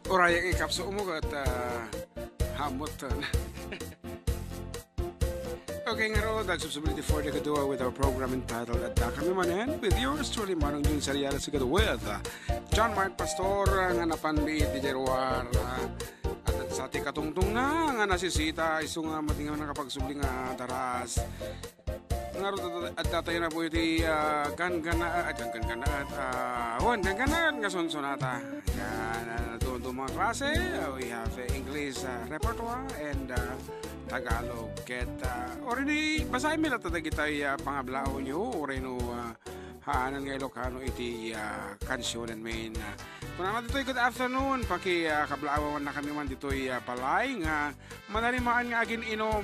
Oray ang ikapso mo at hamot. Okay nga ro, nagsusubili for the Kadua with our program entitled Adda kami Manen with yours truly Manong Jun Sariala sa Kadua with John Mark Pastor nga napanbid di Jerwar at sa ating katungtong na nga nasisita iso nga matingaw nakapagsubli nga daras nga ro at tayo na po iti gangganaan nga sonsonata yan ito mga klase we have English repertoire and Tagalog ket already basahin mi latta kita pangablao nyo oray no haanan nga Ilocano iti kansyonen main kuna na dito'y good afternoon paki kablaawan na kami man dito'y palay nga manarimaan nga agin inom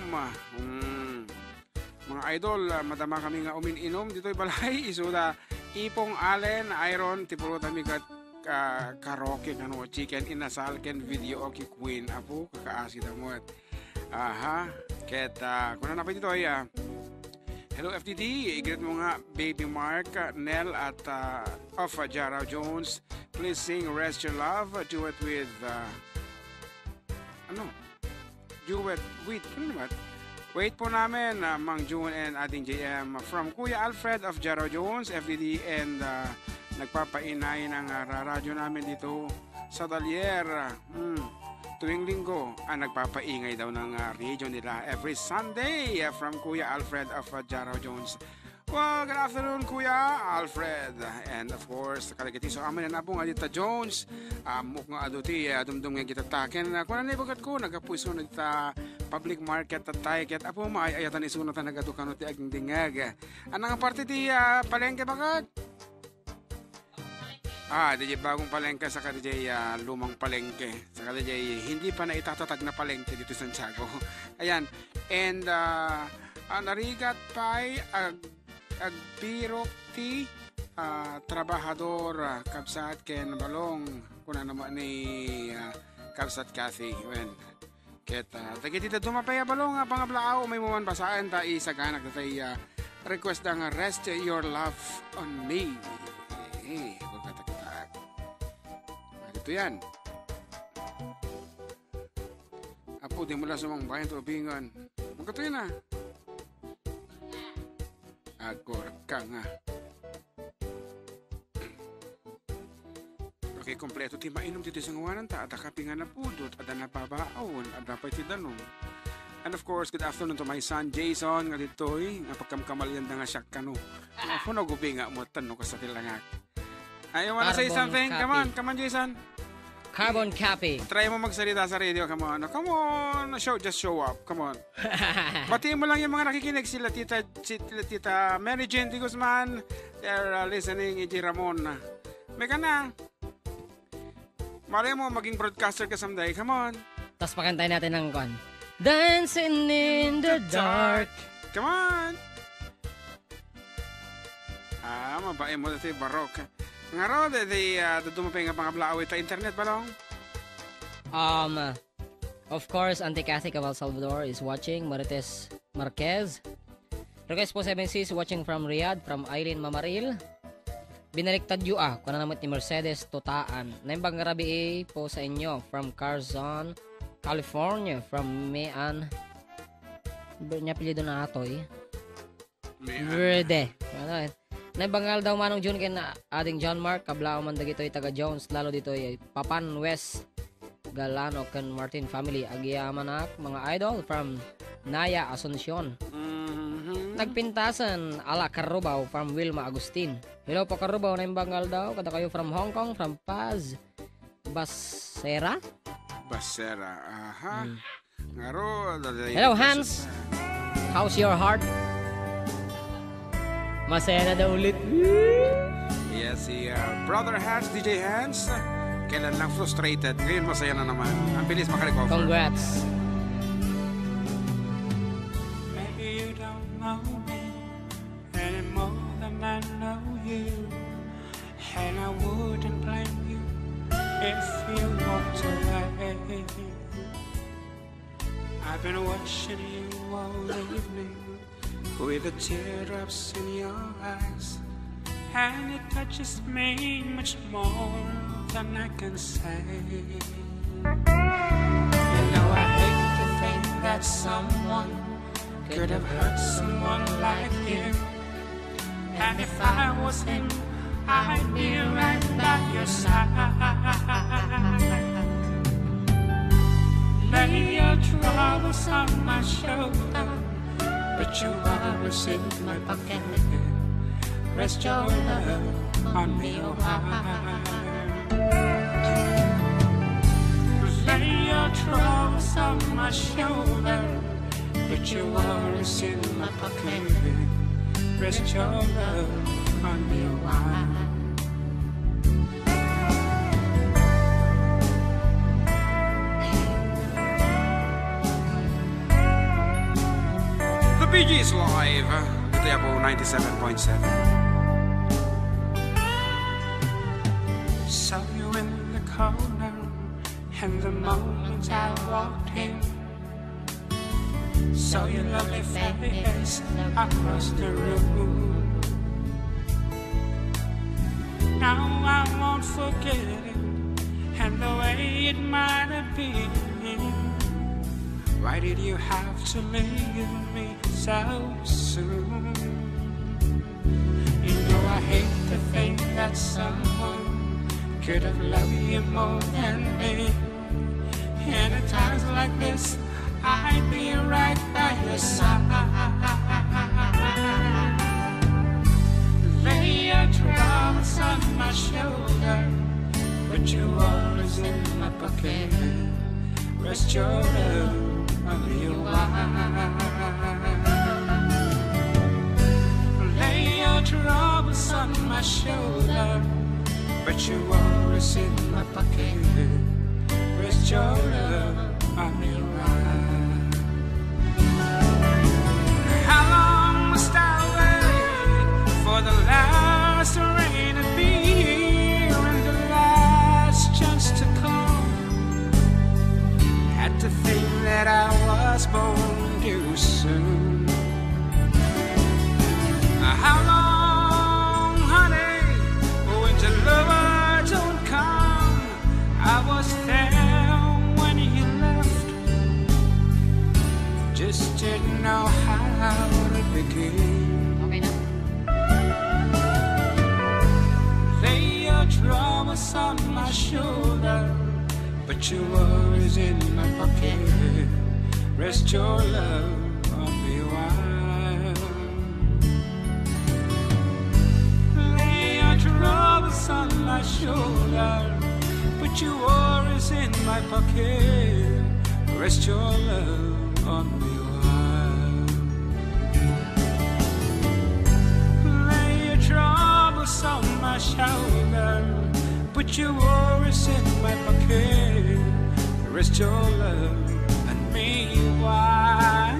mga idol madama kami nga umin-inom dito'y balay isuda ipong Allen iron tipuro tami kat karaoke kano chicken inasal ken video okay queen apo kakaasi damot aha ket kuna na pa dito ay hello FTD igreet mo nga baby Mark Nell at of Jara Jones please sing Rest Your Love duet with duet with wait po namin Mang June and ating JM from Kuya Alfred of Jara Jones FTD and nagpapainay ng radyo namin dito sa Dalier tuwing linggo nagpapaingay daw ng radio nila every Sunday from Kuya Alfred of Jara Jones. Well, good afternoon Kuya Alfred and of course kalagiti so amin na po nga dita Jones mukha aduti dumdum nga kita taken kung ano ibagat ko nagapuso na dita public market at tayket apo maayayatan isunatan nagadukan ti aging dingag anang parte ti palengke bagat DJ bagong palengke sa DJ lumang palengke sa DJ hindi pa na itatatag na palengke dito sa Santiago. Ayan. And narigat pa'y agbirok ti trabahador kabsat ken balong kuna naman ni kabsat Cathy. When kita tagiti dumapay balong pangablao may muman basaan ta isaganak na tay request ang Rest Your Love on Me. Ito yan. Apo, di mula sumang bayan ito abingan. Magkatoy na. Agor ka nga. Okay, kompleto ti mainom dito sa ngawanan ta. At akapingan na pudot. At napabaon. At dapat ti danong. And of course, good afternoon to my son Jason. Nga dito'y napagkamkamalyan na nga siya kano. Ako nagubi nga mo. Tanong ko sa tilangak. I wanna say something. Copy. Come on, Jason. Carbon copy. Try mo magsalita sa radio. Come on. Just show up. Come on. Batiin mo lang yung mga nakikinig. Sila Tita Mary Jane Di Guzman. They're listening. Iji Ramon. Mega na. Malay mo maging broadcaster ka someday. Come on. Tapos pakantay natin ng kon. Dancing in the dark. Come on. Mabae mo dati barok. Nga ro, dumapay nga pangablao ita internet balong? Of course, Anti-Catholic of El Salvador is watching. Marites Marquez. Request po 7 watching from Riyadh, from Eileen Mamaril. Binaliktad yu kung naman ni Mercedes Totaan. Naimbang rabi po sa inyo from Carson, California, from Manen. Niya pilido na atoy. Verde. Naibangal daw Manong June ken ading John Mark kablao man dagitoy taga Jones lalo ditoy Papan West Galano ken Martin family agiamanak mga idol from Naya Asuncion. Nagpintasan ala KARRUBA from Wilma Agustin. Hello po KARRUBA naibangal daw kada kayo from Hong Kong from Paz Basera. Aha. Ngaro hello Hans. How's your heart? Masaya na daw ulit. Yes, si Brother Hans, DJ Hans. Kailan lang frustrated. Ngayon masaya na naman. Ang bilis makarecover. Congrats. Maybe you don't know me any more than I know you. And I wouldn't blame you if you walked away. I've been watching you all evening with the teardrops in your eyes, and it touches me much more than I can say. You know I hate to think that someone could have hurt someone like him. And if I was him, I'd be right by your side. Lay your troubles on my shoulder, but you always in my pocket. Rest your love on me, oh heart. Lay your troubles on my shoulder, but you always in my pocket. Rest your love on me, oh heart. Bee Gees live with the Apple 97.7. Saw you in the corner, and the moment I walked in, saw your lovely face across the room. Now I won't forget it, and the way it might have been. Why did you have to leave me so soon? You know I hate to think that someone could have loved you more than me. And at times like this, I'd be right by your side. Lay your troubles on my shoulder, but you always in my pocket. Rest your love on me, oh heart. Lay your troubles on my shoulder, but you always in my pocket. Rest your love on me, oh heart. How long must I wait for the last rain to be and the last chance to come? Had to think that I was born too soon. How long, honey, when the lover don't come? I was there when you left, just didn't know how to begin. Okay na. Lay your troubles on my shoulder, but you're always in my pocket. Rest your love on me a while. Lay your troubles on my shoulder, but you're always in my pocket. Rest your love on me a while. Lay your troubles on my shoulder, but you're always in my pocket. Rest your love on me a while.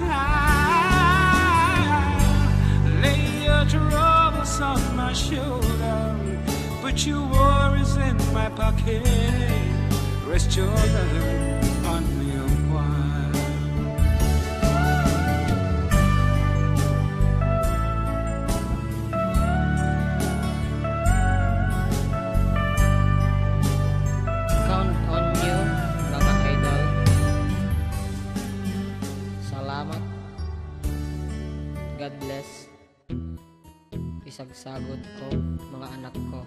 Lay your troubles on my shoulder, but your worries in my pocket. Rest your love on me a while. Count on you, mga idol. Salamat. God bless. Isagsagot ko, mga anak ko.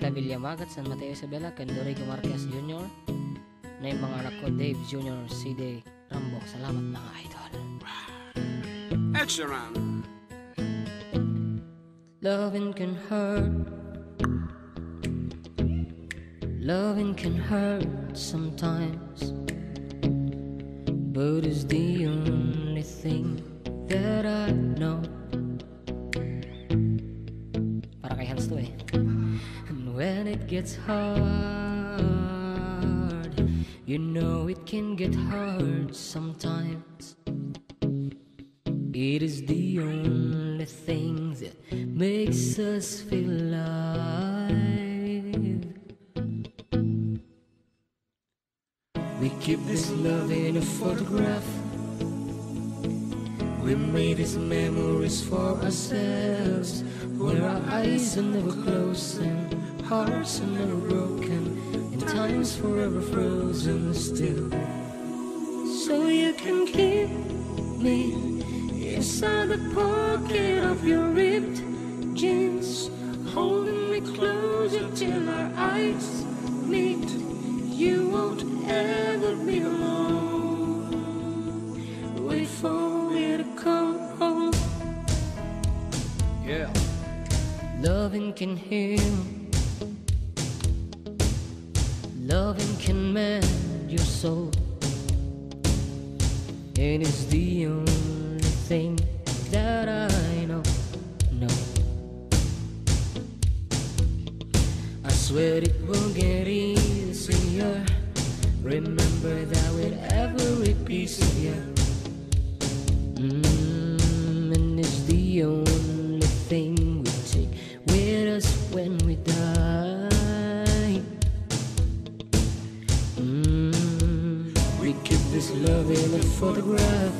Kita Villamagat, San Mateo Isabela, Candorigo Marquez Jr. Na yung mga anak ko, Dave Jr., C.D. Rambo. Salamat, mga idol. Extra round. Loving can hurt. Loving can hurt sometimes, but it's the only thing that I know. Para kay Hans to eh. And when it gets hard, you know it can get hard sometimes. It is the only thing that makes us feel alive. We keep this love in a photograph. We made these memories for ourselves, where our eyes are never closing, hearts are never broken, and time's forever frozen still. So you can keep me inside the pocket of your ripped jeans, holding me closer till our eyes meet. You won't ever be alone. Wait for me to come home. Yeah. Loving can heal, loving can mend your soul, and it's the only thing that I know. I swear it will get easier. Remember that with every piece of you, and it's the only thing we take with us when we die. We keep this love in a photograph.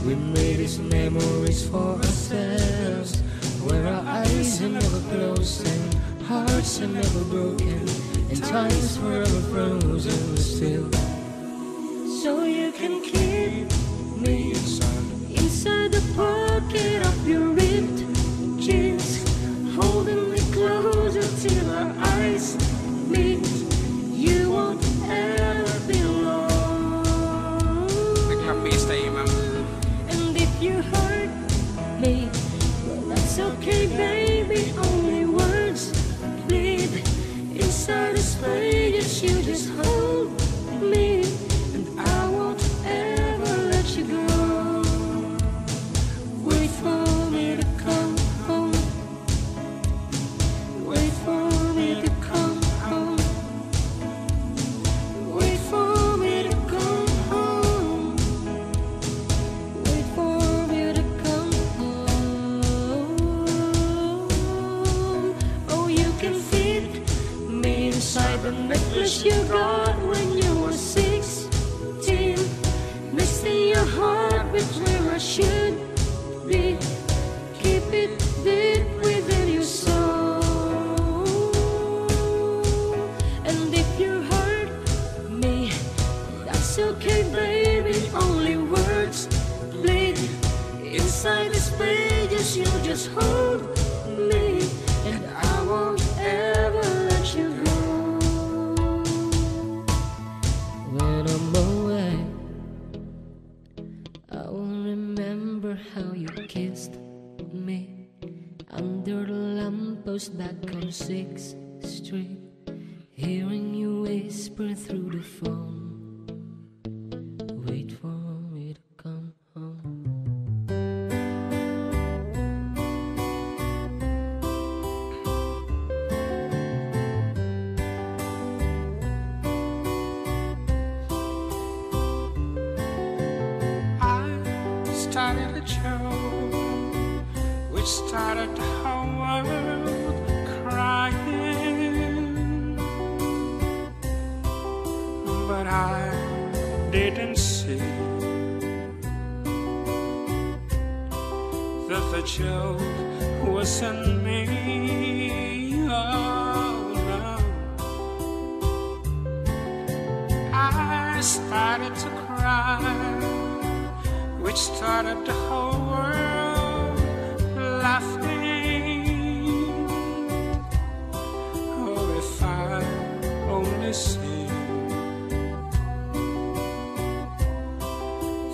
We made these memories for ourselves, where our eyes are never closed and hearts are never broken, and time's forever frozen still. So you can keep me inside the pocket of your ripped jeans, holding me closer till our eyes meet. You won't ever be alone. And if you hurt me, well, that's okay, baby. Only words bleed inside the space. You just hold me, and I won't ever let you go. Wait for me to come home. Wait for me to come home. Wait for me to come home. Wait for me to come home. Oh, you can fit me inside the necklace you got when you were 16, missing your heart with where I should be. Keep it deep within your soul. And if you hurt me, that's okay, baby. Only words bleed inside these pages. You just hold me, and I won't ever let you go. When I'm away, I will remember how you kissed me under the lamppost back on 6th Street, hearing you whisper through the phone. Wait for me to come home. Started a joke which started the whole world crying, but I didn't see that the joke wasn't me. Oh no, I started to cry, which started the whole world laughing. Oh, if I only see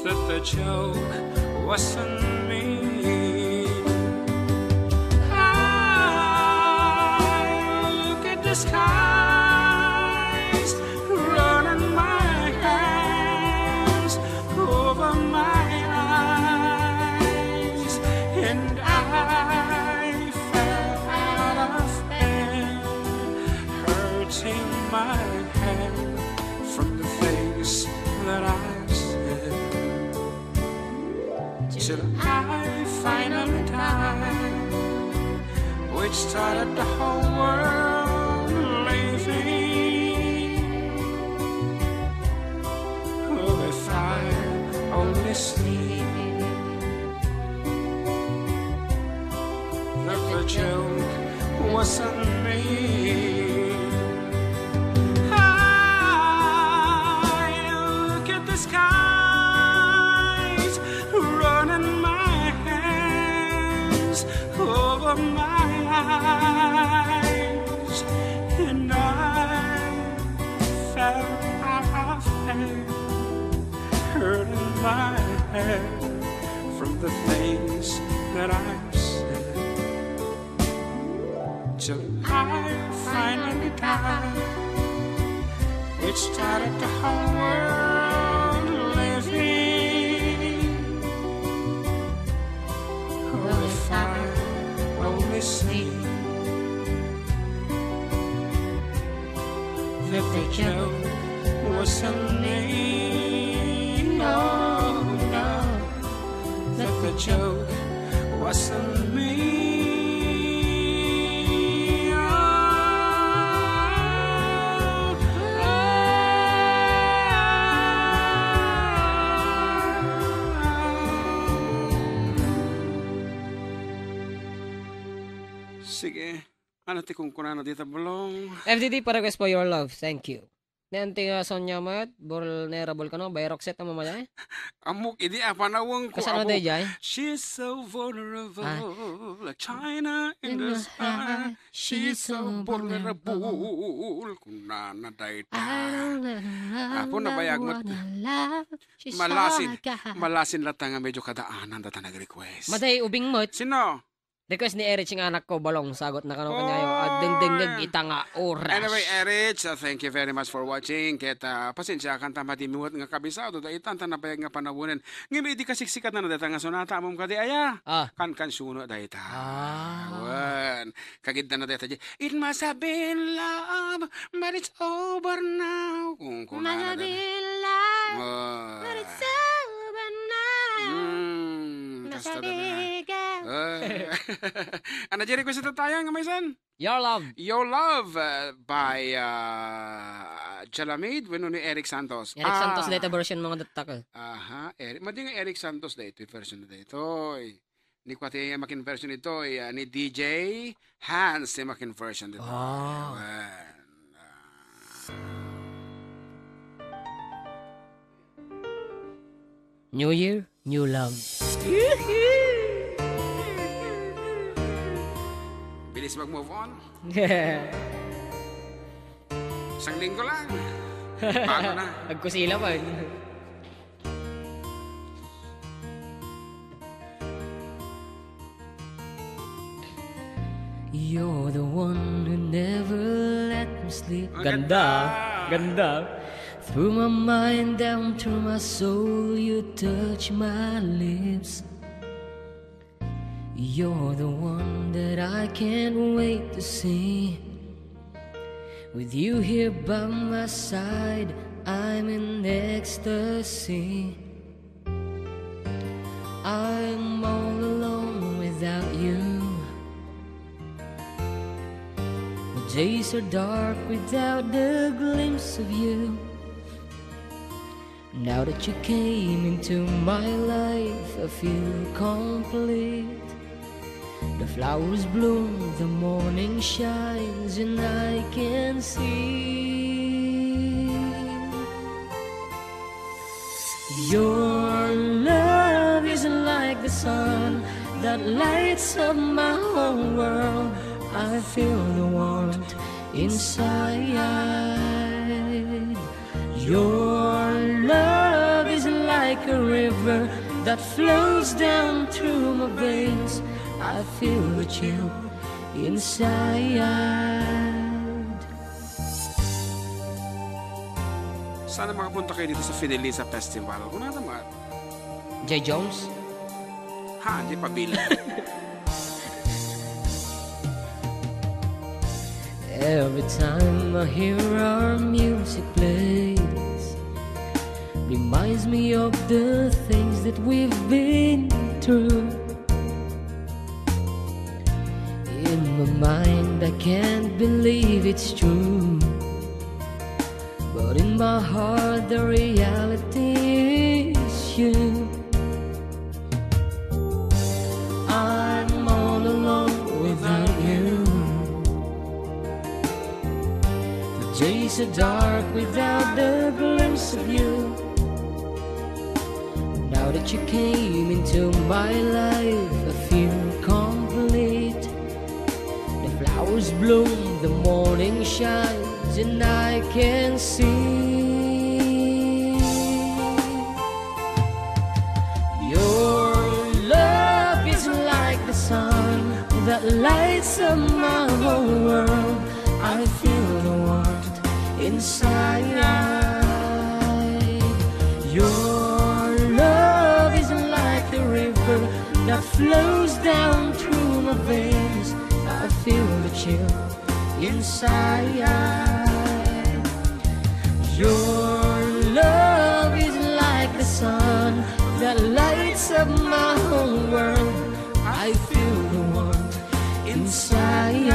that the joke wasn't me. I look at the skies, running my hands over my and I fell out of bed, hurting my head from the things that I said, till I finally died, which started the whole world leaving. Oh, if I only see that the joke wasn't me. I look at the skies, running my hands over my eyes, and I felt hurt in my head from the things that I've said, till I finally died. It started the whole world living. Oh, if I only see that the joke wasn't me. No, no, that the joke wasn't me. Sige, ano ti kung kunano dito bulong? FDD para request for your love. Thank you. Nanti Sonya mat vulnerable ka no by Roxette mo maya. Amok idi panawang ko. Kasano day jay? She's so vulnerable, like China in the sky. She's so vulnerable. Kunana day ta. Apo na bayag mo. Malasin latang medyo kadaanan data nag-request. Maday ubing mo. Sino? Request ni Erich ng anak ko, balong sagot na kanong kanyayo. At ding itanga oras. Anyway, Erich, thank you very much for watching. Keta, pasensya kan tamadimuot nga kabisado. Da itanta na bayag nga panawunin. Ngayon, di kasiksikat na nadata nga sonata among kadi aya. Kan suno da ita. Wan. Kagid na nadata. It must have been love, but it's over now. Kung must have been love, but it's over now. Ano dyan request ito tayo nga maysan? Your Love. Your Love by Jalamid wano ni Eric Santos. Eric Santos dito version mga datak. Aha, madi nga Eric Santos dito version na dito. Ni kwate yung makin version ito ni DJ Hans yung makin version dito. New Year, New Love. Bilis mag-move on. Isang linggo lang. Bago na. Nagkusila pa. You're the one who never let me sleep. Ganda. Ganda. Through my mind, down through my soul, you touch my lips. You're the one that I can't wait to see. With you here by my side, I'm in ecstasy. I'm all alone without you. The days are dark without the glimpse of you. Now that you came into my life, I feel complete. The flowers bloom, the morning shines, and I can see your love is like the sun that lights up my whole world. I feel the warmth inside. Your love is like a river that flows down through my veins. I feel the chill inside. Sana makapunta kayo dito sa Fidelisa Festival. Kung naman. J. Jones? Ha, di pa bilang. Every time I hear our music plays, reminds me of the things that we've been through. In my mind I can't believe it's true, but in my heart the reality is you. I'm all alone without you. days are dark without the glimpse of you. Now that you came into my life, I feel complete. The flowers bloom, the morning shines, and I can see your love is like the sun that lights up my whole world. I feel the warmth inside. Your love is like the river that flows down through my veins. I feel the chill inside. Your love is like the sun that lights up my whole world. I feel the warmth inside.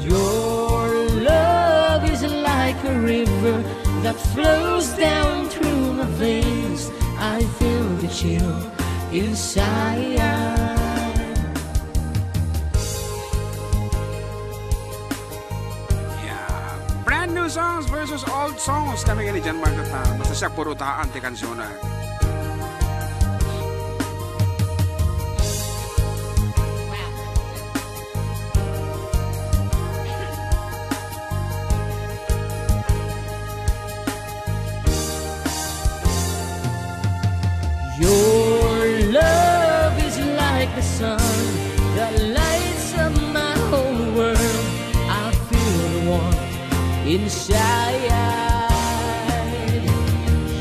Your love is like a river that flows down through my veins. I feel the chill inside. Yeah. Brand new songs versus old songs. Kami gani dyan magkata. Basta siya puro taan ti kansyon na. Your love is like the sun that lights up my whole world. I feel the warmth inside.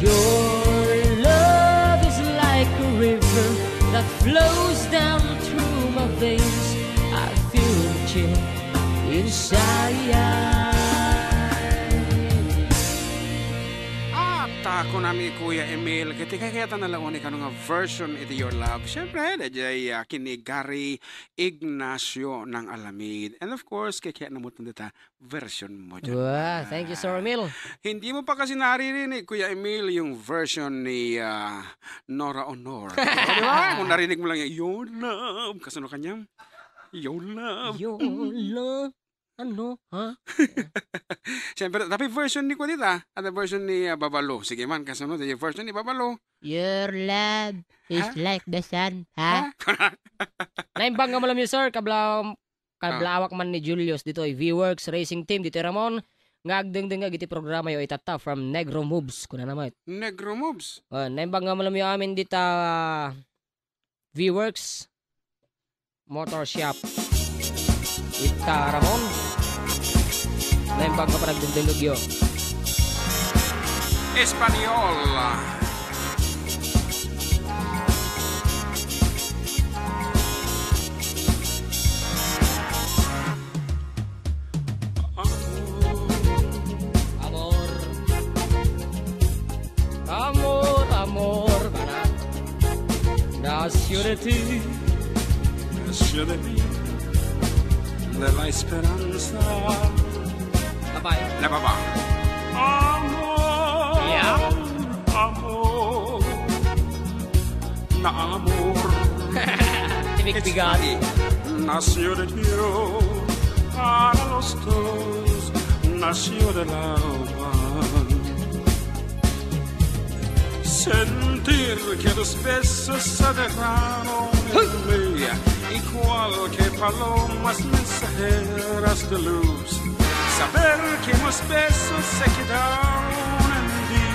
Your love is like a river that flows down through my veins. I feel the chill inside. Ako nami Kuya Emil, ketika kaya tanalaon ka nga version iti Your Love. Siyempre, dajay kini Gary Ignacio ng Alamid. And of course, kaya namutan dita version mo dyan. Wow, thank you, Sir Emil. Hindi mo pa kasi naririnig, Kuya Emil, yung version ni Nora Honor. Diba? Kung narinig mo lang yung Your Love, kasano kanyang? Your Love. Your love. Ano? Ha? Siyempre, tapi version ni Kudita. At version ni Babalo. Sige man, kasunod. Yung version ni Babalo. Your love is like the sun. Ha? Naimbang nga malam yun, sir. Kablawak man ni Julius dito ay V-Works Racing Team. Dito Ramon. Ngagdeng-deng nga giti programa yung itata from Negro Moves. Kuna naman. Negro Moves? Naimbang nga malam yung amin dito V-Works Motor Shop. Ita Ramon. Naimbang ka pa nagdendengag yun. Espanyol. Amor. Amor, amor. Nació de ti. Nació de mí. De la esperanza. Abay. La baba. Amor. Yeah. Amor. Na amor. Tibig-bigat. Nació de Dios. Para los dos. Nació del alma. Sentir que los besos se dejaron en mí. Igual que palomas mensajeras de luz. Saber que los besos se quedaron en ti,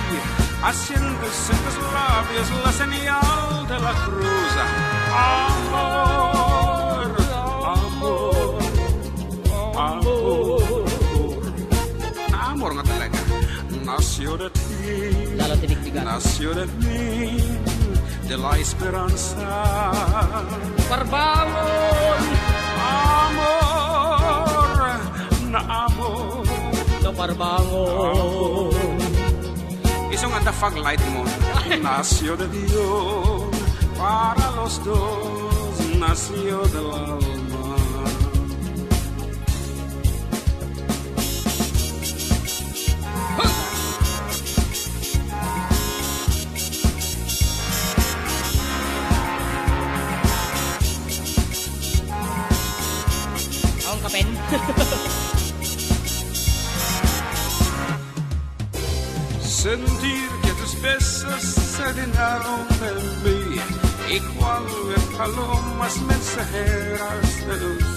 haciéndose en los labios la señal de la cruz. Amor, amor, amor. Amor nga talaga. Nació de ti, Lalo tibig-bigat. nació de mí, de la esperanza. Parbangon. Amor, na amor. No parbangon. Isang ang the light mo. Nació de Dios, para los dos, nació del alma. Ang kapen. sentir que tus besos se llenaron de mí, igual de palomas mensajeras de luz.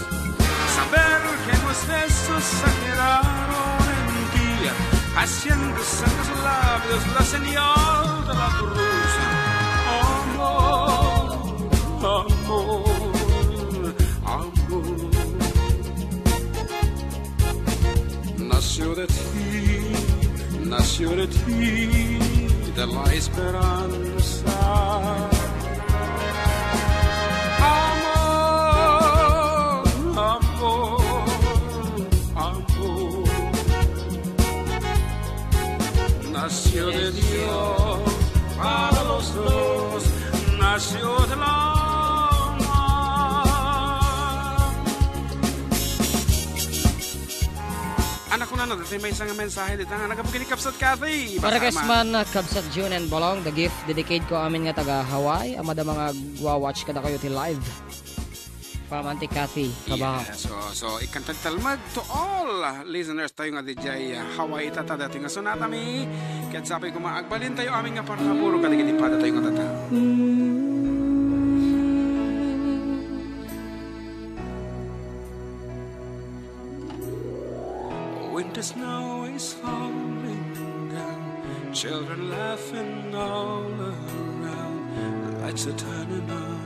Saber que los besos se quedaron en ti, haciéndose en los labios la señal de la cruz. Amor, amor, amor. Nació de ti de la esperanza. Amor, amor, amor. Nació de Dios para los dos, nació del alma. Anak ko na natin may isang mensahe dito nga nagapagini Kapsat Kathy. Para guys man Kapsat June and Bolong, the gift dedicate ko amin nga taga Hawaii, amada mga watch kada kayo ti live. From Auntie Kathy Kabaho. Yeah, so ikantagtalmag to all listeners tayo nga DJ Hawaii tata dati nga sonata mi. Kaya sabi ko maagbalin tayo amin nga para puro kadigiti pada tayo nga tata. When the snow is falling down, children laughing all around, lights are turning on,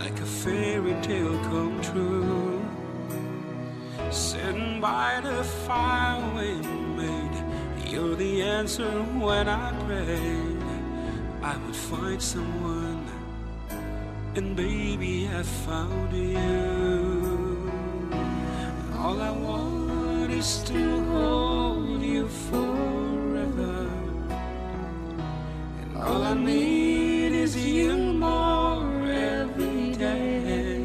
like a fairy tale come true. Sitting by the fire we made, you're the answer when I prayed I would find someone, and baby I found you. All I want is to hold you forever, and all I need is you more every day.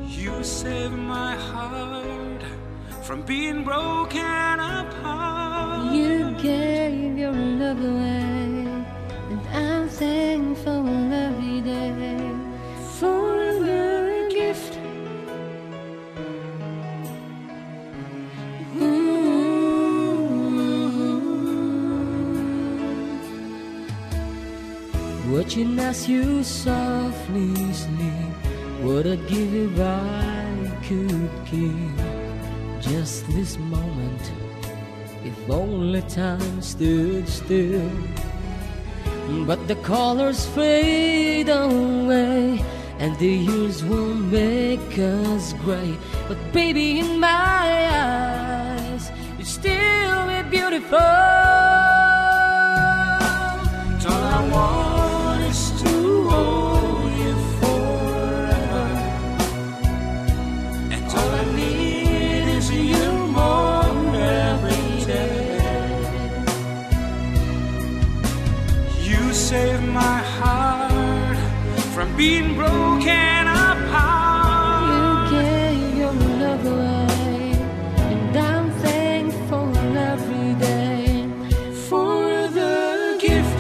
You save my heart from being broken apart. You gave your love away, and I'm thankful every day for the gift. Watching as you softly sleep, what I'd give if I could keep just this moment, if only time stood still. But the colors fade away, and the years won't make us gray. But baby, in my eyes, you still be beautiful. All I want is to hold you forever, and all I need is you more every day. You save my heart from being broken apart. You gave your love away, and I'm thankful every day for the gift.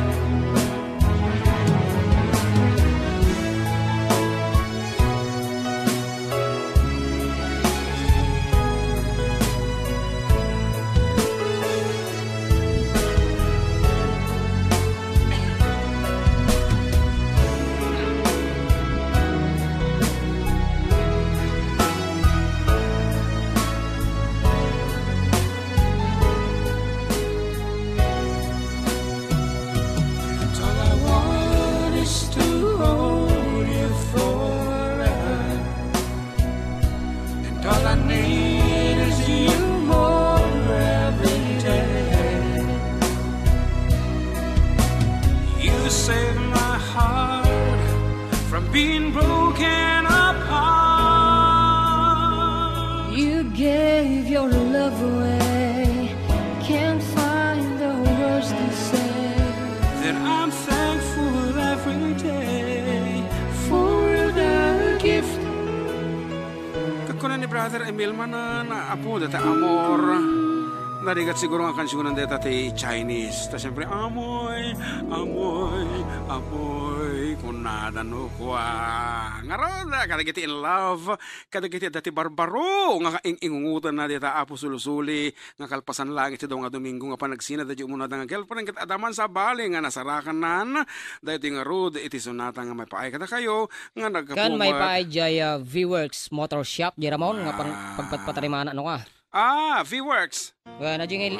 Being broken apart. You gave your love away, can't find the words to say. That I'm thankful every day for the gift. Kakunan ni Brother Emil man na apo data amor narigat siguro nga kansyonan dito ti Chinese. Ta siyempre, amoy, amoy, amoy, kunada no kwa. Ngaron, kadagiti in love, kadagiti dati barbaro, nga ingungutan na dito apo sulusuli, nga kalpasan langit daw nga Domingo nga panagsina da muna da nga girlfriend kat adaman sa bali nga nasarakan nan, dahil nga road, iti sunata nga may paay kada kayo, nga nagkapumat. Kan may paay jaya V-Works Motor Shop, di Ramon, nga pagpatariman ano ka. V-Works. Na jing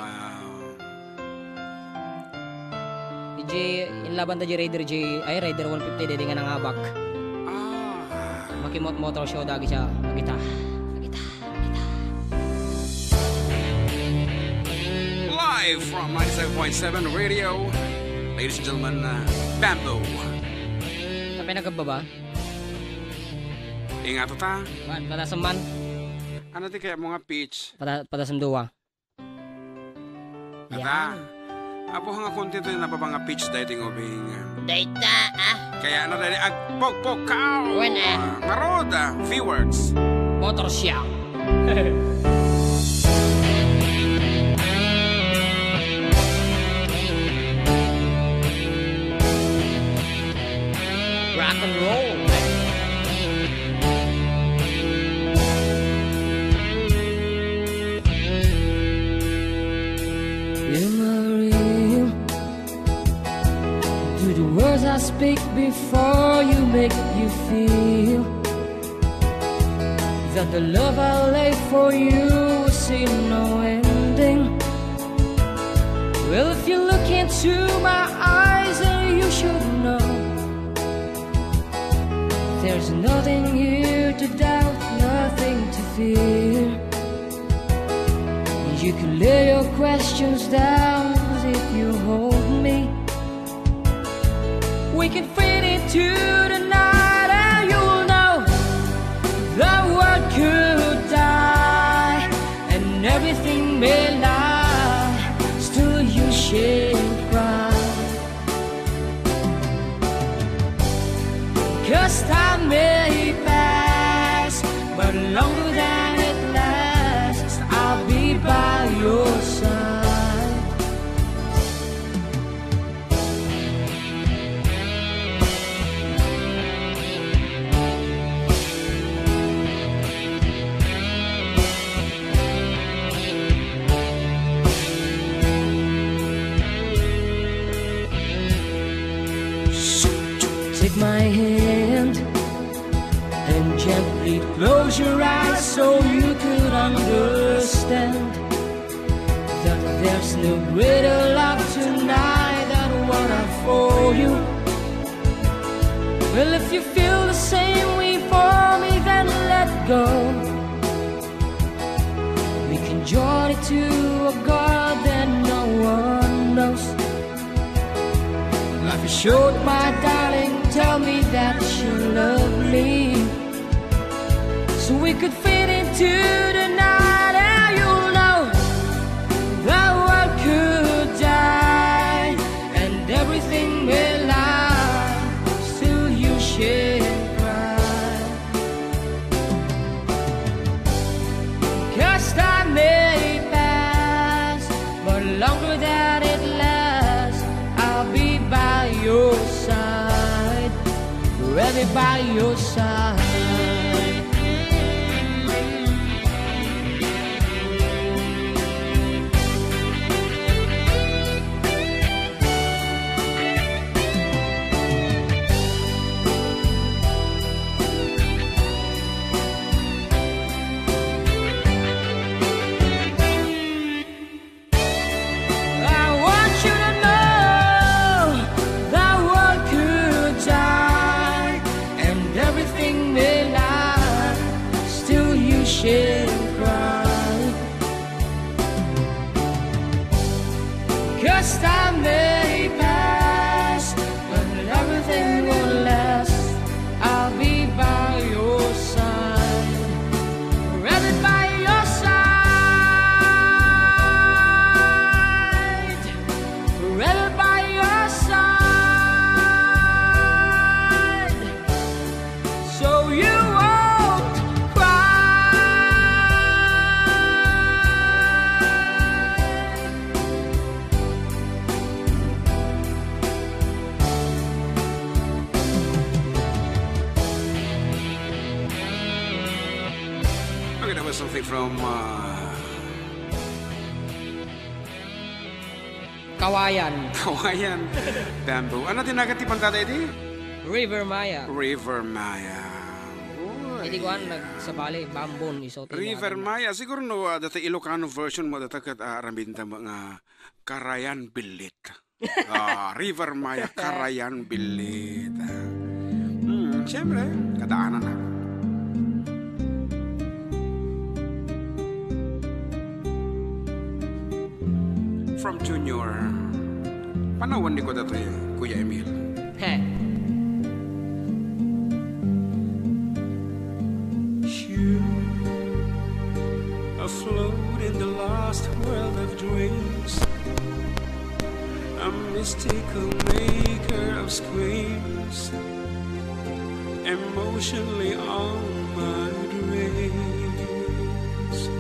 inlaban da Raider Raider 150 dedi nga nangabak. Makimot motor show dagi siya magita. Live from 97.7 Radio. Ladies and gentlemen, Bamboo. Tapay nagababa? Ingat ta. Padasaman. Ano ti kaya mga pitch? Padasam duwa. Ata. Apo nga konti to na mga pitch dating obing. Data Kaya ano dali agpog kao. Wala. Maroda, V-Works. Motor Shop. Rock and roll. Do the words I speak before you make you feel that the love I lay for you will see no ending? Well, if you look into my eyes, then you should know there's nothing here to doubt, nothing to fear. You can lay your questions down if you hold me. We can fade into the night and you'll know the world could die and everything may lie, still you should cry. 'Cause time may pass, but longer than it lasts, I'll be by your side. Take my hand and gently close your eyes so you could understand that there's no greater love tonight than what I for you. Well, if you feel the same way for me, then let go. We can join it to a God that no one knows. Life is short, my darling, tell me that you love me, so we could fit into the night and you'll know the world could die and everything may lie, still you should cry. 'Cause time may pass, but longer than it lasts, I'll be by your side, forever by your side. Everything was something from Kawayan. Kawayan Bamboo. Ano tinagatipan tatay di? River Maya. River Maya. Hindi ko nagsabali, bambon iso. River Maya. Siguro no, dati Ilocano version mo dati kat arambinta mga Karayan Bilit. River Maya, Karayan Bilit. Siyempre, kadaanan na. From Junior. Panawan ni ko dito Kuya Emil. You afloat in the lost world of dreams, a mystical maker of screams, emotionally on my dreams.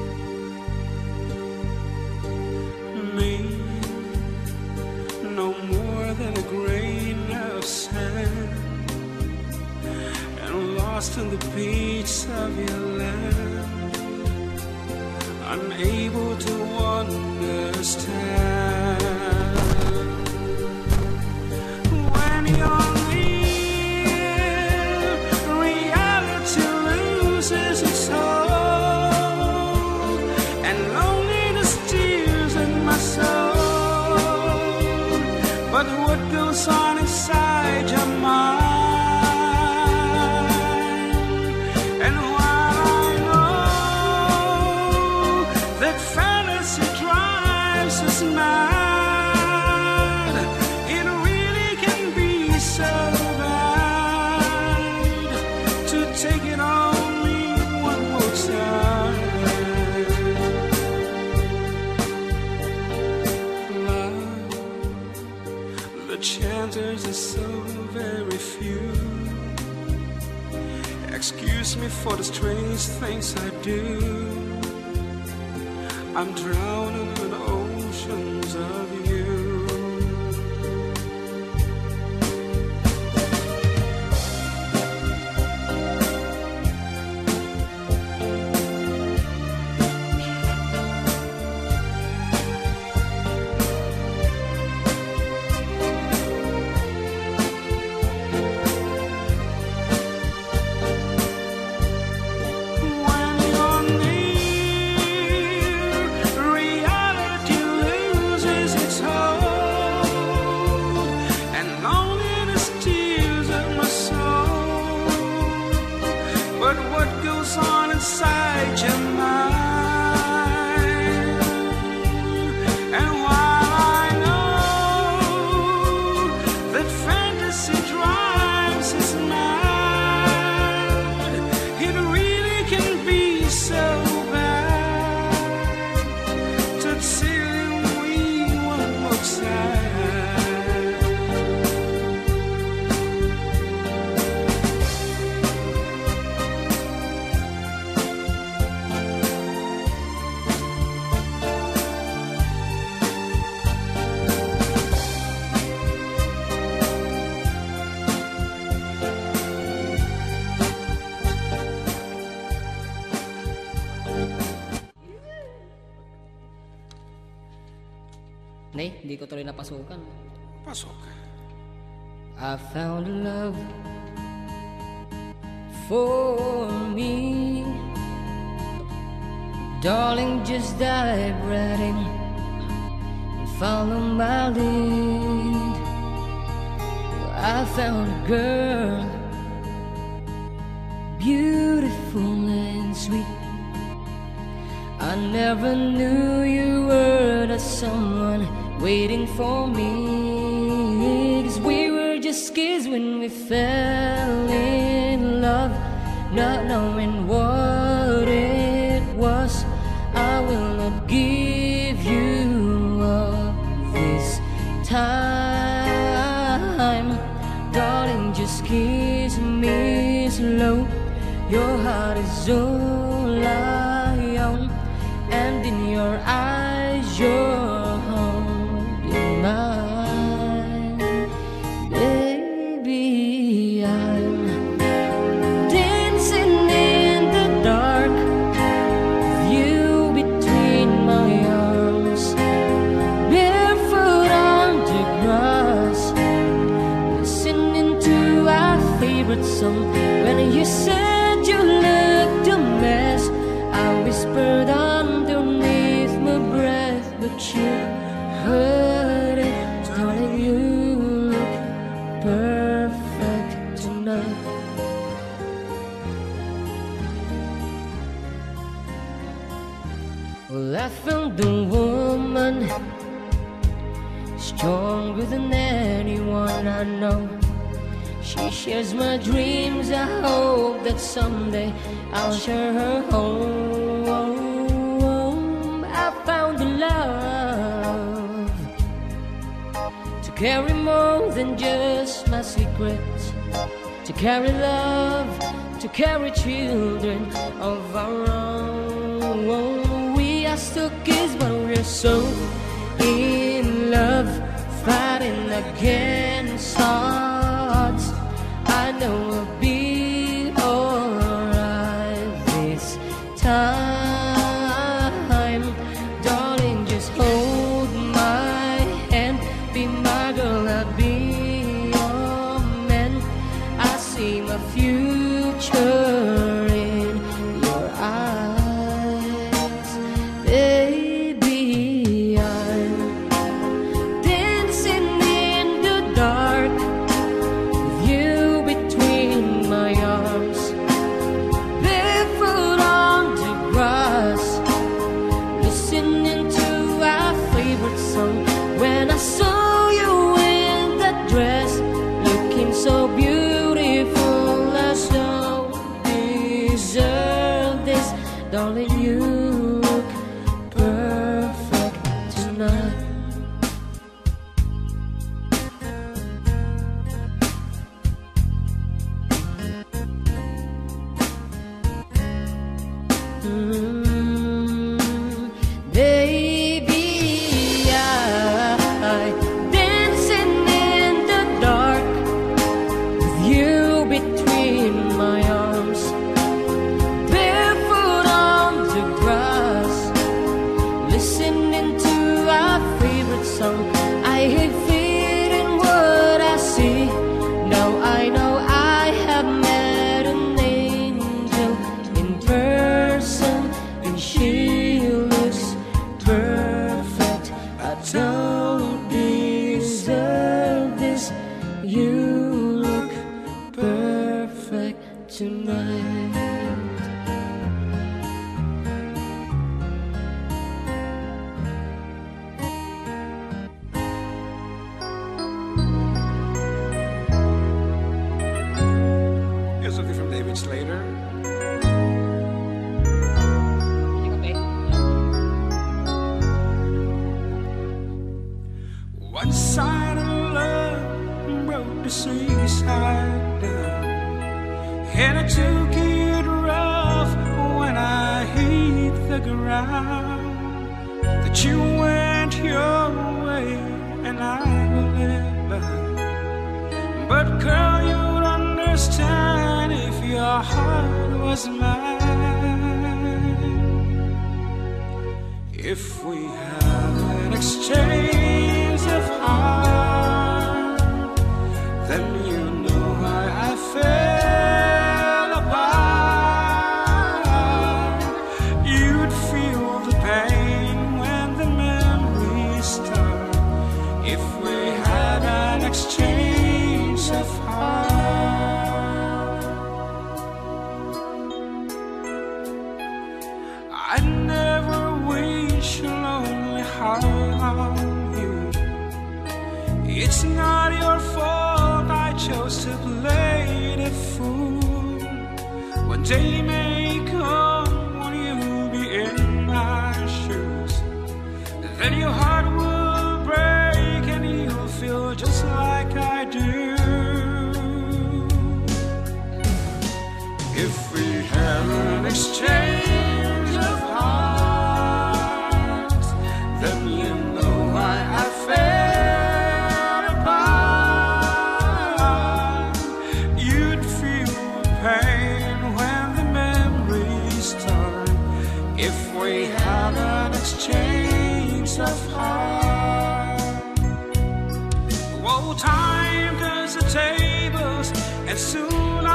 Me, no more than a grain of sand, and lost in the beats of your land, unable to understand. When you're near, reality loses its hold, and loneliness steals in my soul. But what goes on inside your mind? And while I know that fantasy drives us mad, it really can be so bad to take it on me one more time. Love, the chances are so very few. Excuse me for the strange things I do. I'm drowning in oceans of you. When you're near, reality loses its hold, and loneliness steals in my soul. But what goes on inside your mind? And while I know that fantasy drives us mad, it really can be so bad to till we one more time. Nay, hindi ko tuloy napasukan. Pasok. I found a love for me. Darling, just dive right in and follow my lead. I found a girl, beautiful and sweet. I never knew you were the someone waiting for me. 'Cause we were just kids when we fell in love, not knowing what it was. I will not give you up this time. Darling, just kiss me slow. Your heart is all I own, and in your eyes you're holding mine. Baby, I'm dancing in the dark, favorite song. When you said you looked a mess, I whispered underneath my breath, but you heard it. Darling, you look perfect tonight. Well, I found the woman stronger than anyone I know. She shares my dreams. I hope that someday I'll share her home. I found the love to carry more than just my secrets, to carry love, to carry children of our own. We are still kids, but we're so in love, fighting against odds. I know we'll be alright this time. Darling, just hold my hand, be my girl, I'll be your man. I see my future in your eyes, baby. I'm dancing in the dark with you between my arms, barefoot on the grass, listening to our favorite song. When I saw you in that dress, looking so beautiful, I so deserve this. Darling, you look perfect tonight. Baby, I dancing in the dark with you between my arms, barefoot on the grass, listening to our favorite song. I hate feeling what I see. Now I know I have met an angel in person, and she looks perfect. I don't deserve this. You look perfect tonight. Here's something from David Slater. One side of love broke the seaside down, and I took it rough when I hit the ground. That you went your way and I will live by. But girl, you'd understand if your heart was mine. If we had an exchange of heart, then you know why I fell apart. You'd feel the pain when the memories start. If we had an exchange of heart, I never wish a lonely heart on you. It's not your fault I chose to play the fool. One day may come when you'll be in my shoes. Then your heart will break and you'll feel just like I do. If we had an exchange of hearts, then you know why I fell apart. You'd feel the pain when the memories start. If we had an exchange of hearts. Oh, time turns the tables, and soon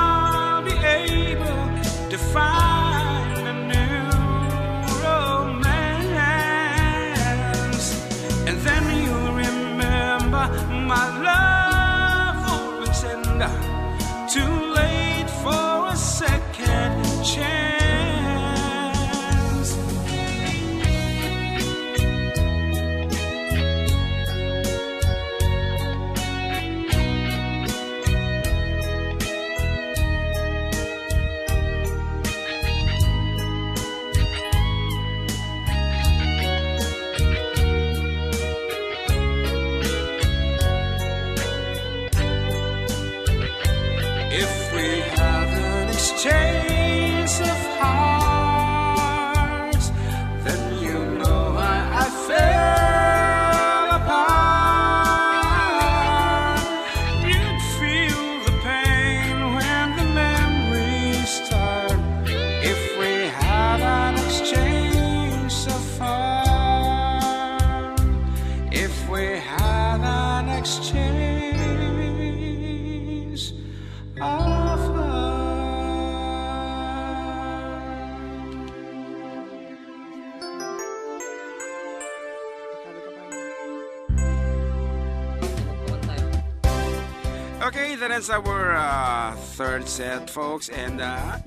that is our third set, folks. And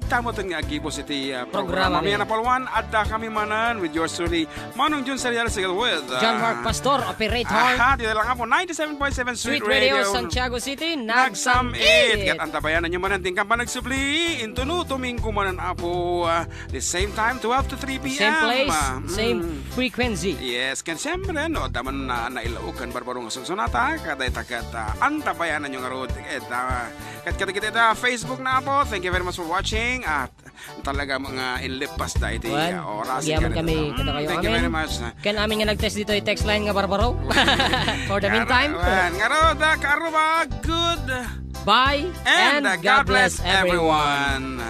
tamo ito nga Gibo City programa. Mamaya na palwan, Adda kami Manen with yours truly, Manong Jun Serial Sigal with John Mark Pastor, Operator. Aha, dito lang po, 97.7 Sweet Radio, Santiago City, Nagsamit. Kat antabayanan nyo manan, tingkang pa nagsubli, intunu, tumingko manan apo, the same time, 12 to 3 p.m. Same place, same frequency. Yes, kan siyempre, no, daman na nailaukan barbarong sunsunata, kada itakat, antabayanan nyo nga road. Kat kita Facebook na po. Thank you very much for watching. At talaga mga inlipas na iti oras. Yaman kami kada kayo. Thank you very much. Kan amin nga nag-test dito yung text line nga barbaro. For the meantime. Nga road, KARRUBA, good. Bye and God bless everyone.